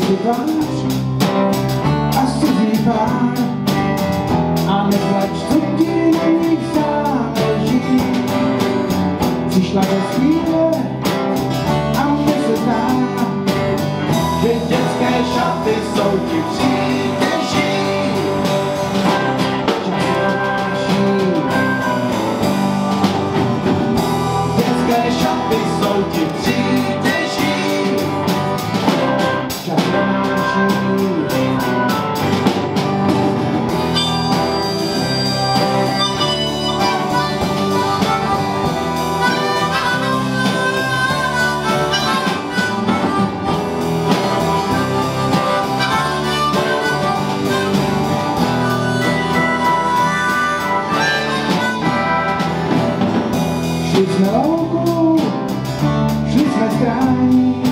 si tvář a cizí pár a neplač, co ti na nich záleží. Přišla do chvíle a mně se zdá, že dětské šaty jsou ti přítěží. Dětské šaty jsou ti přítěží. Čas nenáší. Šli jsme louku, šli jsme strání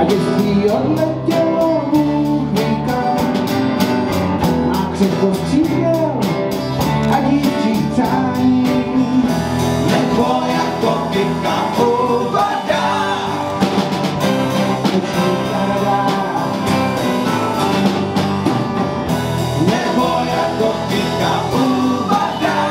a dětství odletělo Bůh ví kam. Má křehkost příděl a dívčí přání, nebo jako kytka upadá. Nebo jako kytka upadá.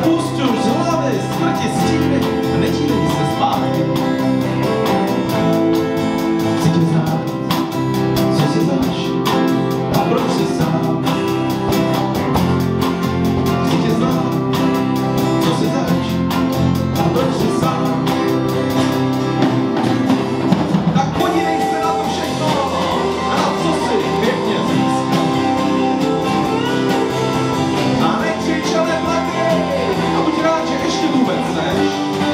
Pusť už z hlavy smrti stíny a nedívej se zpátky. Chci tě znát, co si zač a proč si sám. Chci tě znát, co si zač a proč si sám. Tak podívej se na to všechno a na co si pěkně získal. A nekřič a neplakej a buď rád, že ještě vůbec seš.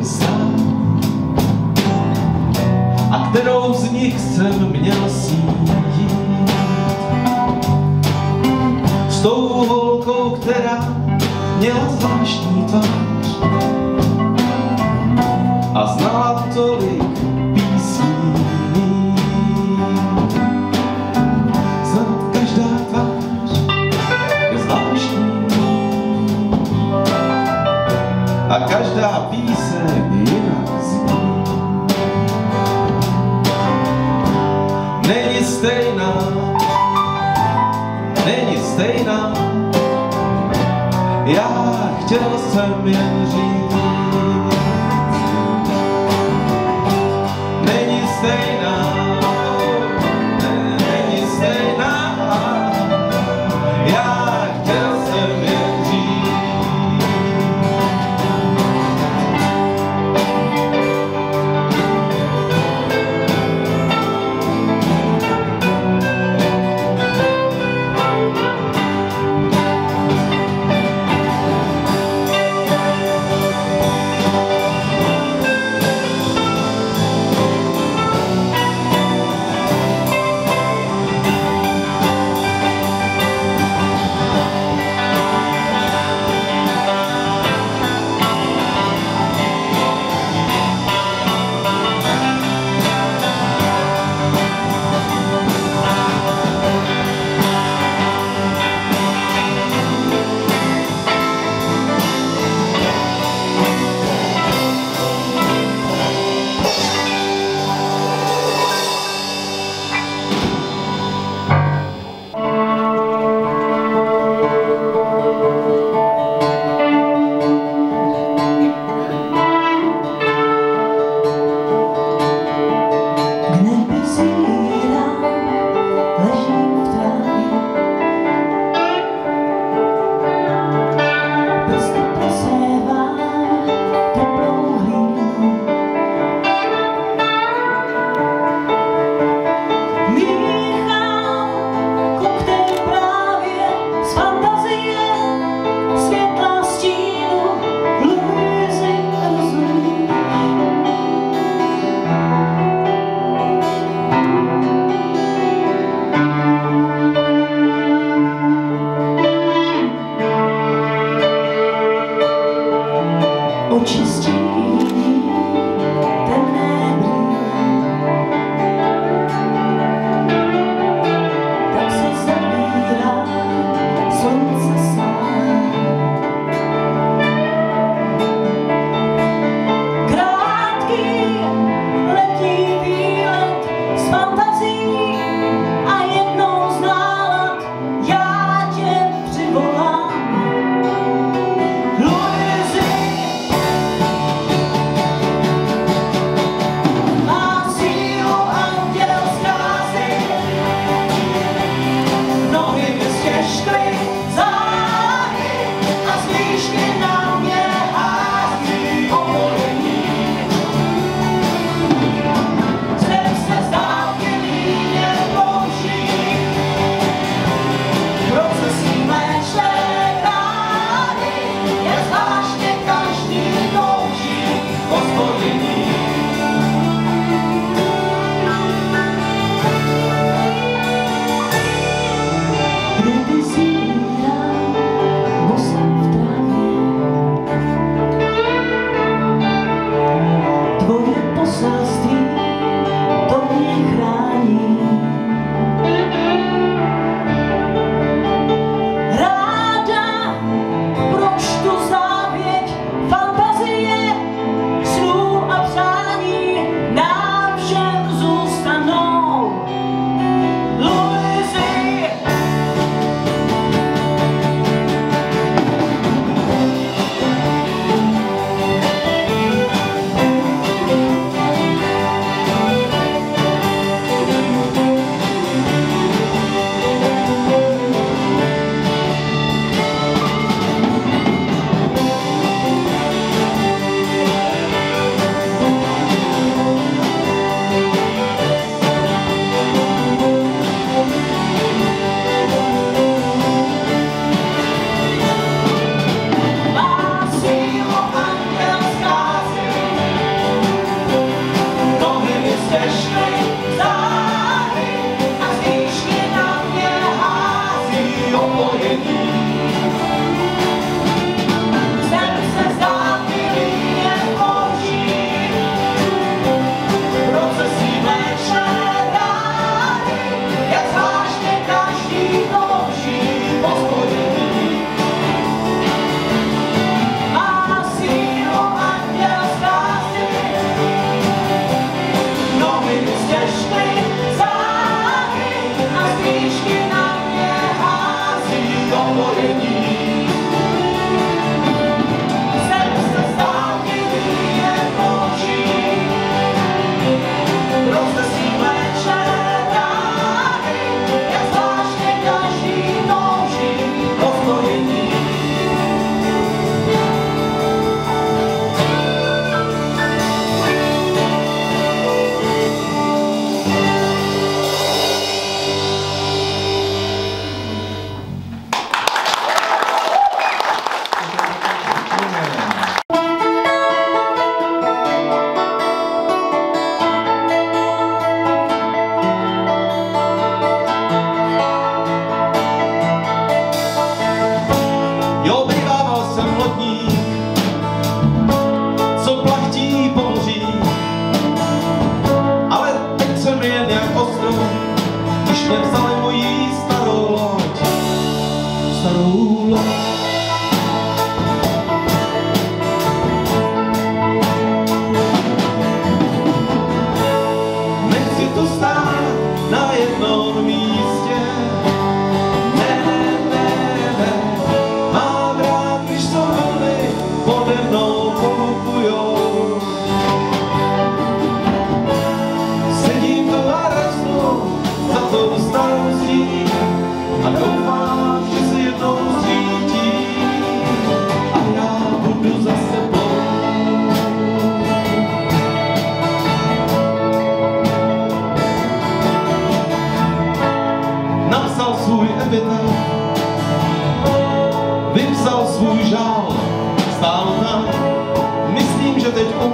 sám. A kterou z nich jsem měl jít? S tou holkou, která měla zvláštní tvář a znala tolik písní. Snad každá tvář je zvláštní a každá píseň jinak zní. Není stejná, není stejná, já chtěl jsem jen říct. Není stejná, není stejná, já chtěl jsem jen říct.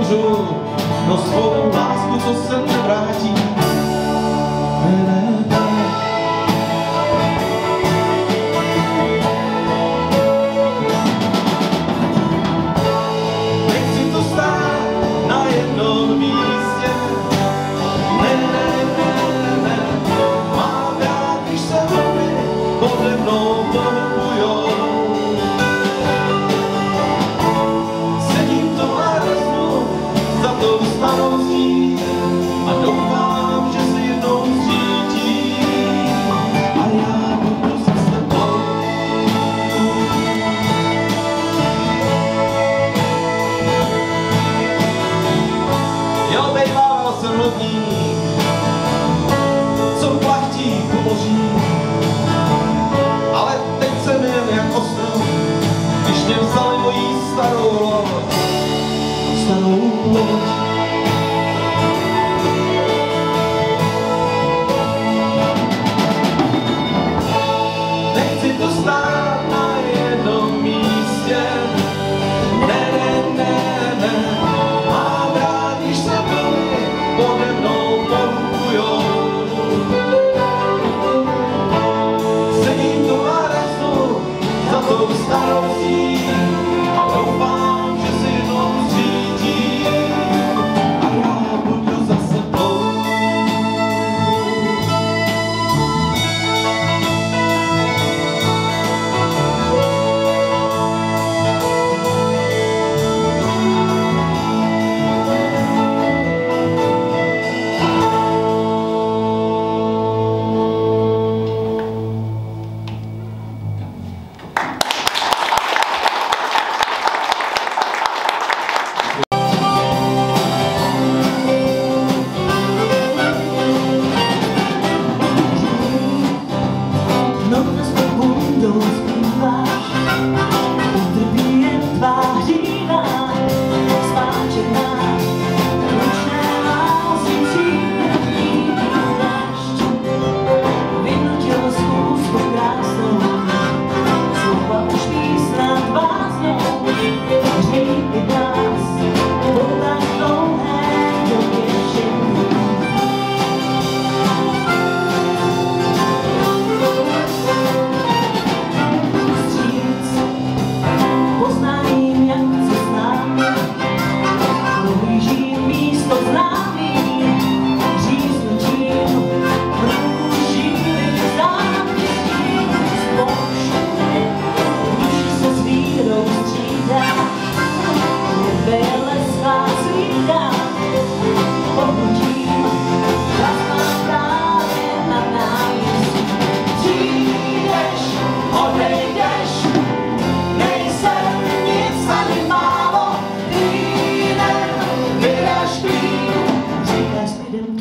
uzavřu, no svou lásku, co se nevrátí. Nechci to stát na jednom místě, ne, mám rád, když se vlny pode mnou pohybujou. Sedím to a reznu za tou starostí a doufám, že se jednou zřítí a já budu se s tebou. Jo, bejvával jsem lodník, co plachtí po moří, ale teď jsem jen jak ostrov, když mě vzali mojí starou loď. Nechci to stát na jednom místě, ne, mám rád, když se vlny pode mnou pohybujou. Sedím tu a reznu za tou starostí a doufám, že se jednou zřítí a já budu za sebou.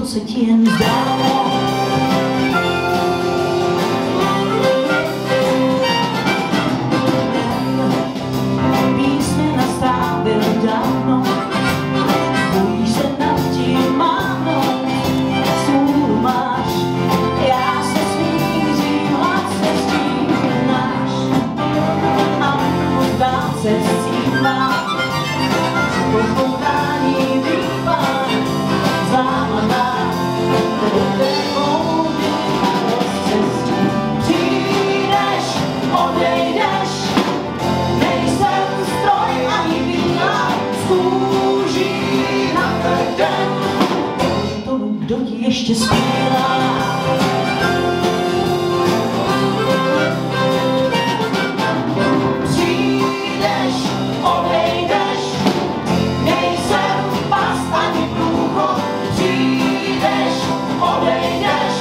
Se ti jen zdálo. Písně nastavil dávno, bojíš se nad tím mávnou, smůlu máš, já se smířím, hlad se s tím náš, a možná se zcívá, poznání výpad, zámada. Přijdeš, odejdeš, nejsem stroj ani vína, z kůží na krden, tomu, kdo ti ještě zpívá. Přijdeš, odejdeš, nejsem past ani průchod, přijdeš, odejdeš,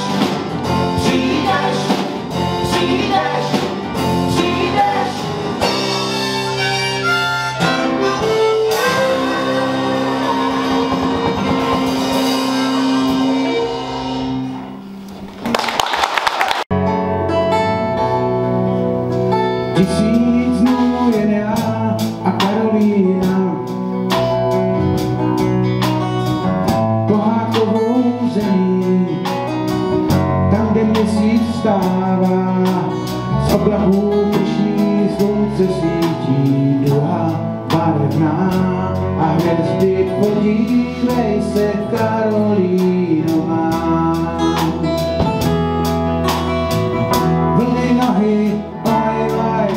přijdeš, přijdeš, přijdeš. Tisíc dnů jen já a Karolína, pohádkovou zemí, tam, kde měsíc vstává, z oblaků pyšný slunce svítí, druhá barevná a hvězdy pod Podívej se, Karolíno má. Vlny nohy, oj, oj,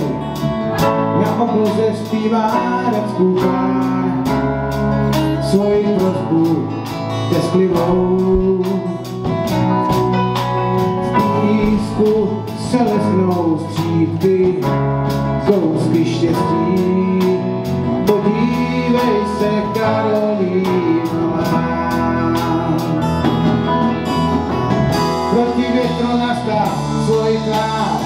na obloze zpívá rabskou pár. Svoji prosbu tesklivou. V písku se lesknou střípky, kousky štěstí. Podívej se, Karolíno má. Proti větru nastav svůj tvář,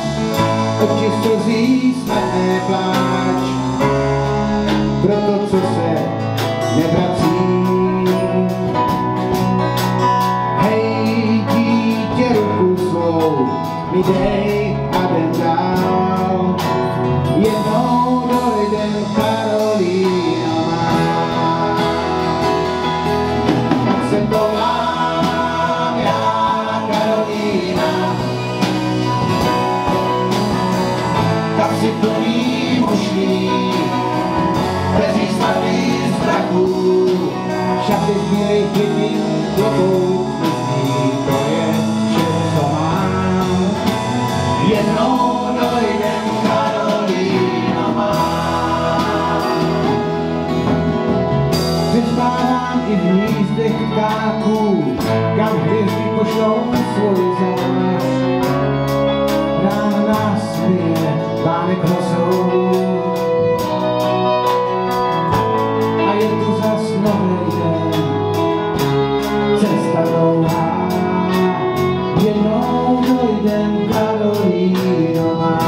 oči slzí snad nepláč. Pro to, co se nevrací. Hej, dítě, ruku svou mi dej a jdem dál. Jednou dojdem, Karolíno má. Tak se to mám já, Karolína. Kapsy plný mušlí, peří smadlý z draků, šaty z bílejch klidných klobouk mrzí, to je vše, co mám. Jednou dojdem, Karolíno má. Přespávám i v hnízdech ptáků, kam hvězdy pošlou svůj zář. Ráno nás směje vánek rosou a je tu zas nový den, cesta dlouhá. Jednou dojdem, Karolíno má.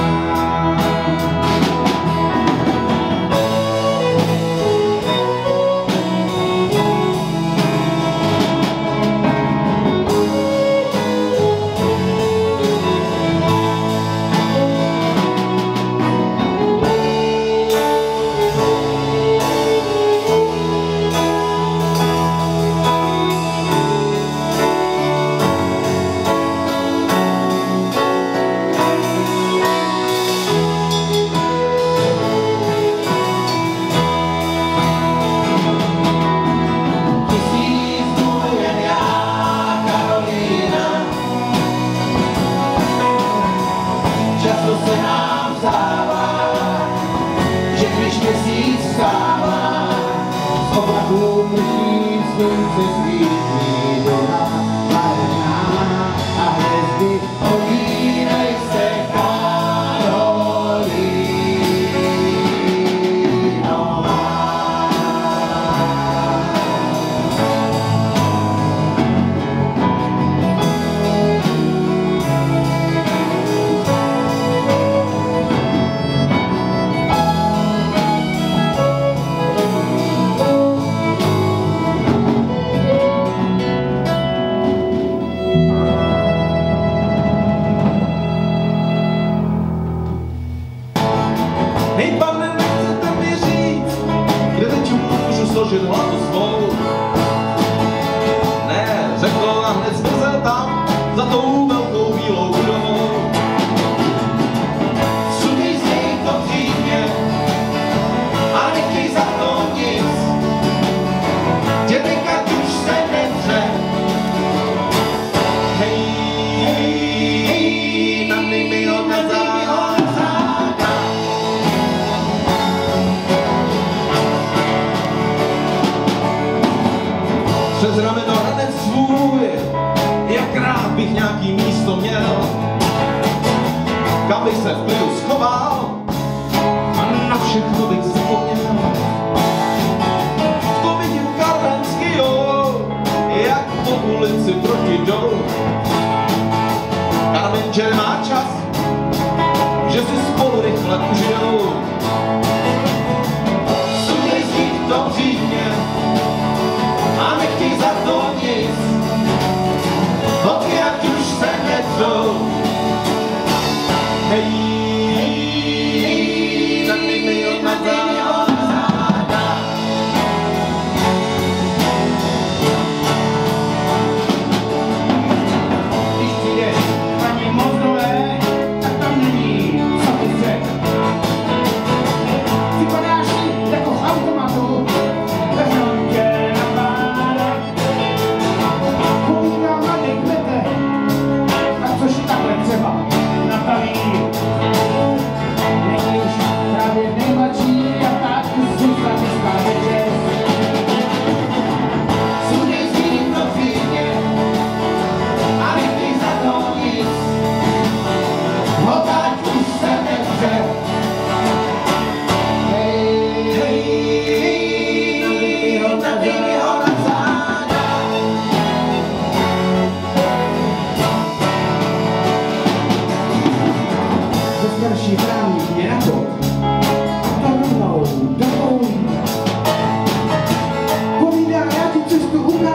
Často se nám stává, že když měsíc vstává, z oblaků prší slunce svítí dora barevná a hvězdy podívej se, Karolíno má. Hej, pane, nechcete mi říct, kde teď můžu složit hlavu svou? Ne, řekl a hned zmizel tam, za tou velkou bílou budovou. Sudí z něj to dřímě a nechtěj za to nic. Dědek, ať už se nedře. Hej, nady mi ho nezáda. Přes rameno hned svůj, jak rád bych nějaký místo měl, kam bych se v klidu schoval a na všechno bych zapomněl. V tom vidím karvenský jol, jak po ulici proti dolu. Karmen, že nemá čas, že si spolu rychle užijou. Suděj z nich v tom Římě a nechtěj za to nic, holky, ať už se nedřou. Hej, nady mi ho nezáda.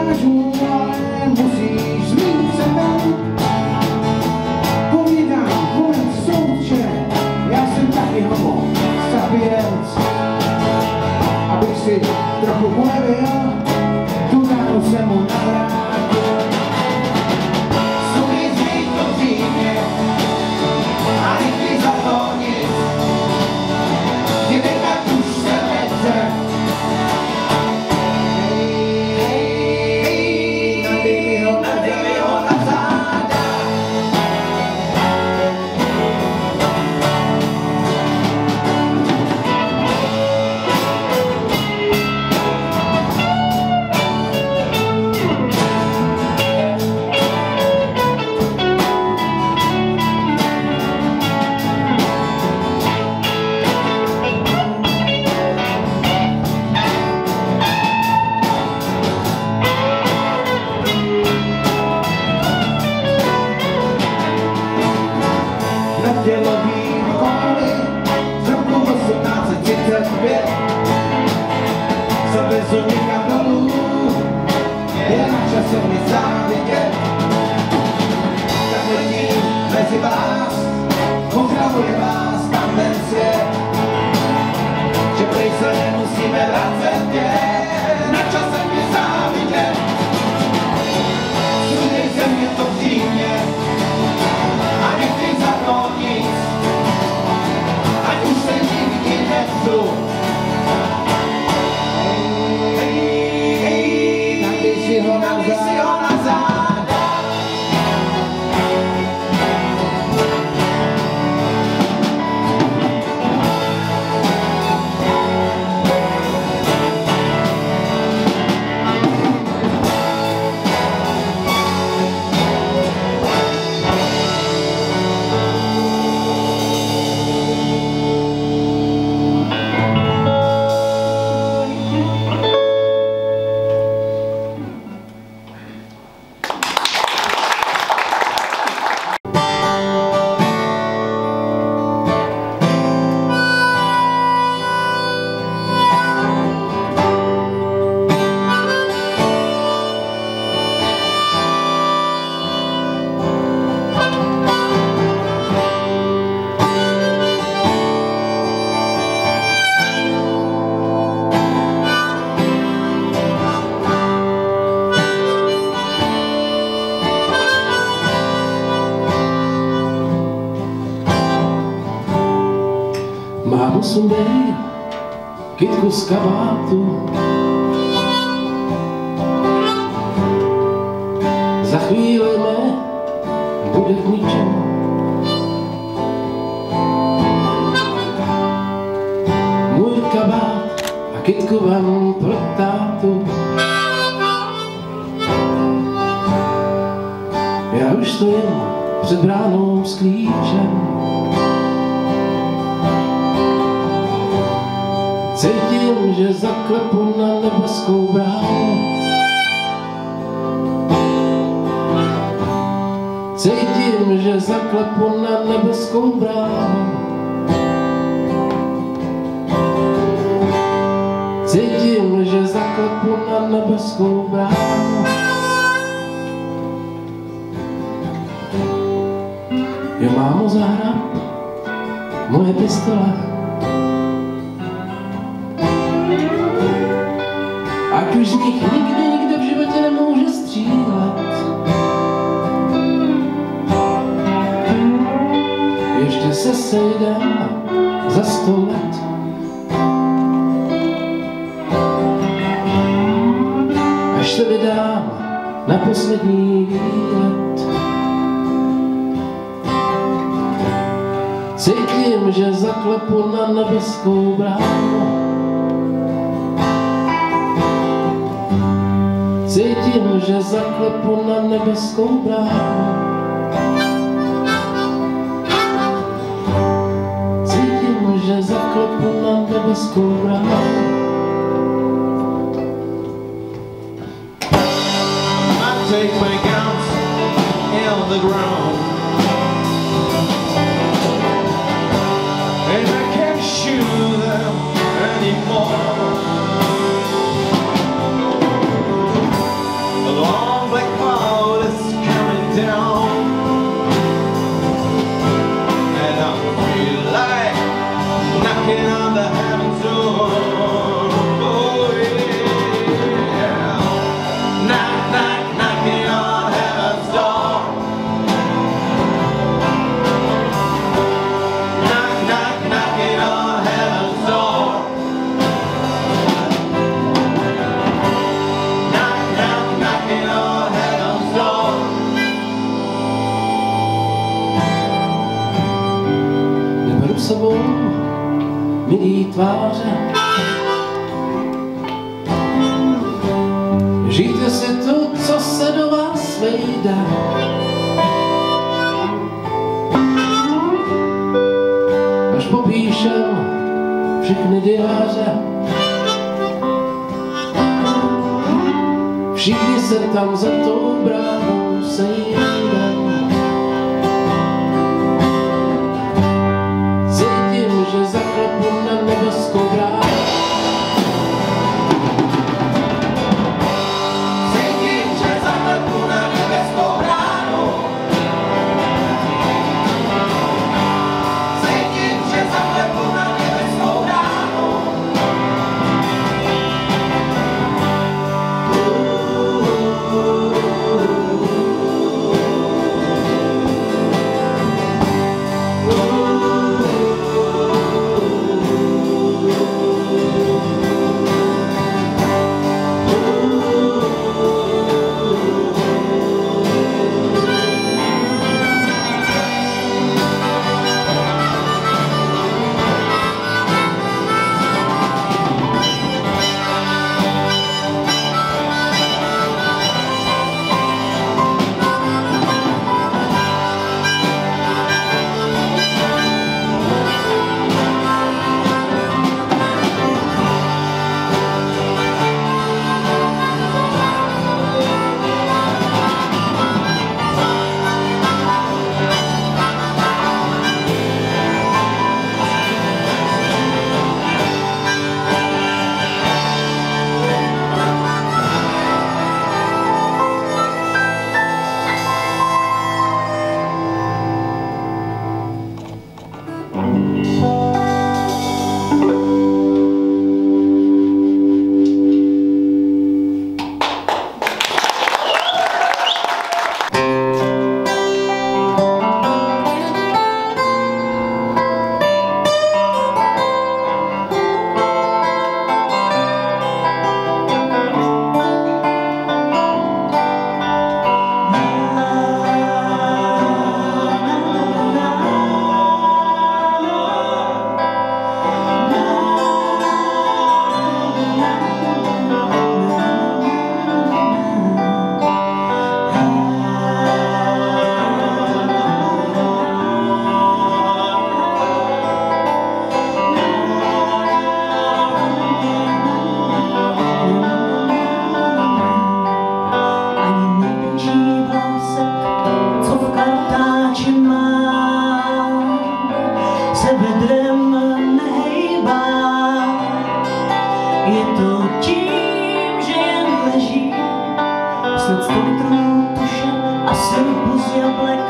nedokážu, ale musíš zmít se ven. Povídám, konec soudče, já jsem taky homo sapiens. Abych si trochu ulevil, tu ránu jsem mu navrátil. Sumy zvík to přímě, a nikdy za to nic. Kdyby tak už se nechce. Nadej mi ho na záda. Dělový koly z roku 1835 zavezu někam dolů, je na čase mi závidět. Tak letím mezi vás, pozdravuje vás tam ten svět, že prej se nemusíme vracet, je na čase mi závidět. Sudej se mě to přímě, a nechci za to nic, ať už se nikdy nechcu. Nadej si ho na záda. Mámo, sundej kytku z kabátu. Za chvíli bude k ničemu. Můj kabát a kytku vám pro tátu. Já už stojím před bránou s klíčem. Cítím, že zaklepu na nebeskou bránu. Cítím, že zaklepu na nebeskou bránu. Cítím, že zaklepu na nebeskou bránu. Jo, mámo, zahrab moje pistole. Ať už z nich nikdo v životě nemůže střílet. Ještě se sejdem za 100 let. Až se vydám na poslední výlet. Cítím, že zaklepu na nebeskou bránu. Cítím, že zaklepu na nebeskou bránu. Cítím, že zaklepu na nebeskou bránu. I take my guns in the ground, and I can't shoot them anymore. jsou milý tváře. Žijte si to, co se do vás vejde. Až popíšem všechny diáře, všichni se tam za tou bránou sejdem. Cítím, že zaklepu na nebeskou bránu. Cítím, že zaklepu na nebeskou bránu. Cítím, že zaklepu na nebeskou bránu. Je to tím, že jen leží, snad kontrolu tuše a srpu z jablek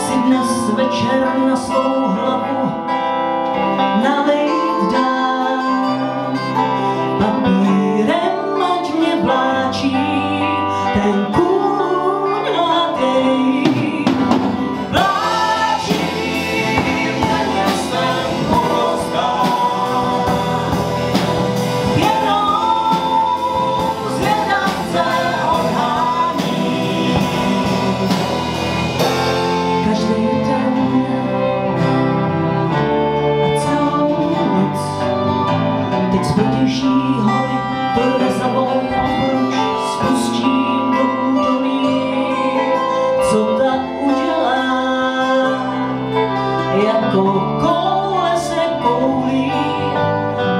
si dnes večer na svou hlavu nalejt dám. Papírem ať mě vláčí ten kůň hladej. Vláčí mě městem Polska, jako koule se koulí,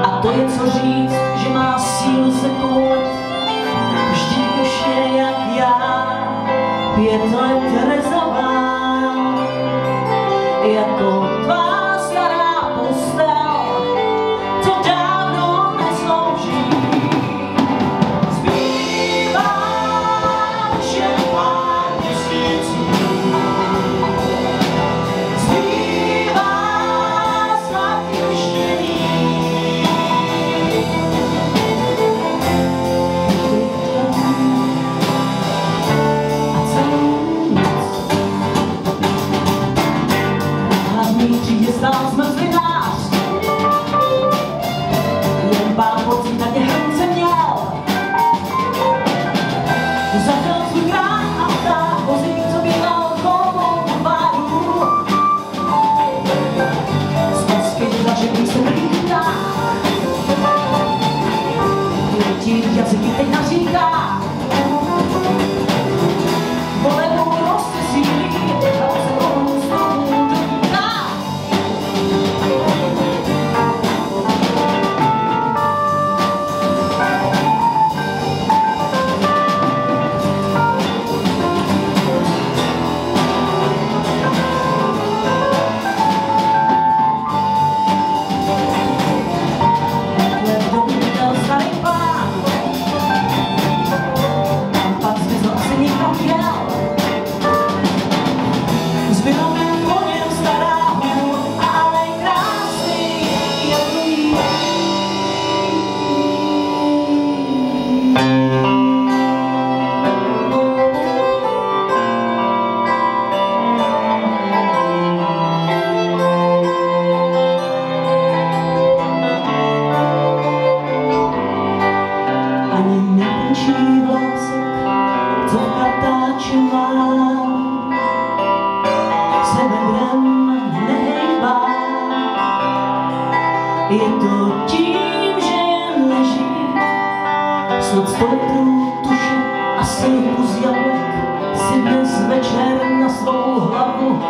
a to je co říct, že má sílu se koulet. Vždyť už je jak já, 5 let rezová, jako tvá stará postel, to dávno neslouží. Zbývá už jen pár měsíců, stál zmrzlý nás, jen pár pocit na tě hrnce měl. Zavřel svůj krán a vtáhl vozík, co býval kolmou páru. Z Moskvy začal čem mám, se vedrem nehejbá. Je to tím, že jen leží snad 100 litrů tuše a syrupu z jablek si dnes večer na svou hlavu